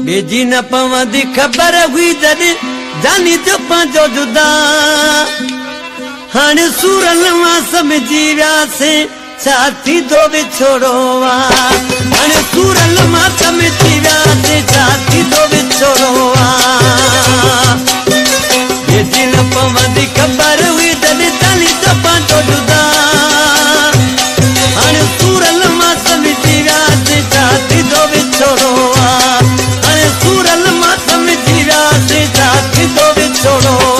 बेजी न पवंदी ख़बर हुई जॾहिं जानी जो पंहिंजो जुदा हाणे सूरल मां समझी वियासीं छा थींदो विछोड़ो हाणे सूरल मां समझी वियासीं छा थींदो विछोड़ो बेजी न पवंदी ख़बर हुई जॾहिं जानी जो पंहिंजो जुदा हाणे सूरल मां समझी वियासीं छा थींदो विछोड़ो सूरल मां समझी वियासीं छा थींदो विछोड़ो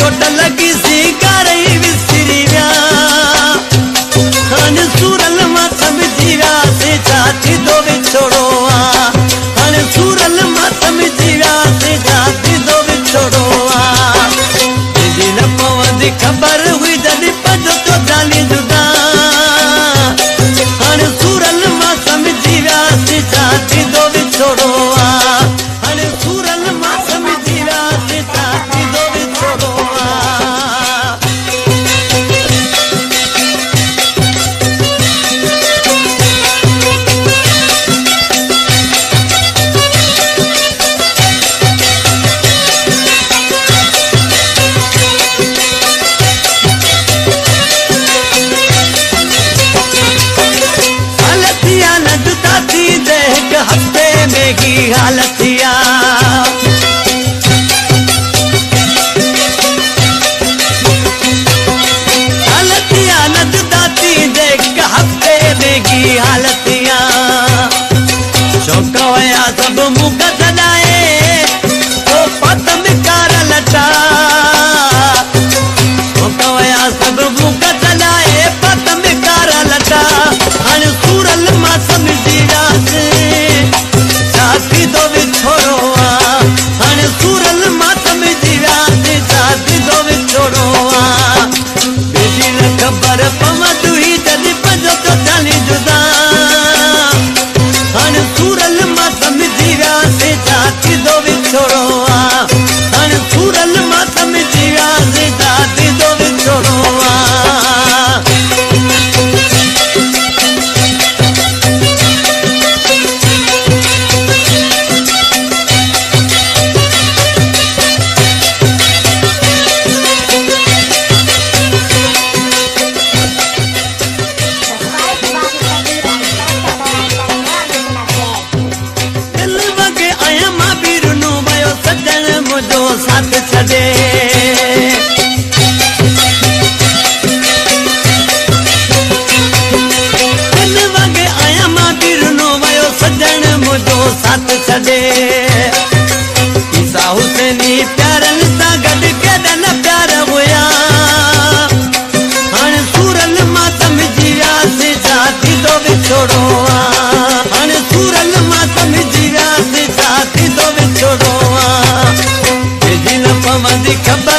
चोट लगी सी घरई विसरी विया हाणे सूरल मां समझी वियासीं छा थींदो विछोड़ो हाणे सूरल मां समझी वियासीं छा थींदो विछोड़ो बेजी न पवंदी ख़बर हुई जॾहिं पंहिंजो तो जानी जुदा हाणे सूरल मां समझी वियासीं छा थींदो विछोड़ो हाणे सूरल मां समझी वियासीं छा थींदो विछोड़ो हफ्ते में की हालतिया हालतिया न जुदाती देख हफ्ते में की हालतिया शौक हुया सब मुख सदाए तो पतम कार लटा शौक हुया सब मुख सदाए पतम कार लटा हाणे सूरल मां समझी वियासीं थींदो विछोड़ो हाणे सूरल मां समझी वियासीं छा थींदो विछोड़ो बेजी न ख़बर पवंदी हुई जॾहिं पंहिंजो तो जानी जुदा हाणे सूरल मां समझी वियासीं छा थींदो विछोड़ो हाणे सूरल मां समझी वियासीं छा थींदो विछोड़ो साथ छॾे हिन वॻे आहियां मां बिरनो वियो सजण मुंहिंजो साथ छॾे ईसा हुसैनी प्यारनि सां गॾु केॾा प्यार हुया हाणे सूरल मां समझी वियासीं छा थींदो विछोड़ो हाणे सूरल मां समझी वियासीं छा थींदो विछोड़ो बेजी न पवंदी ख़बर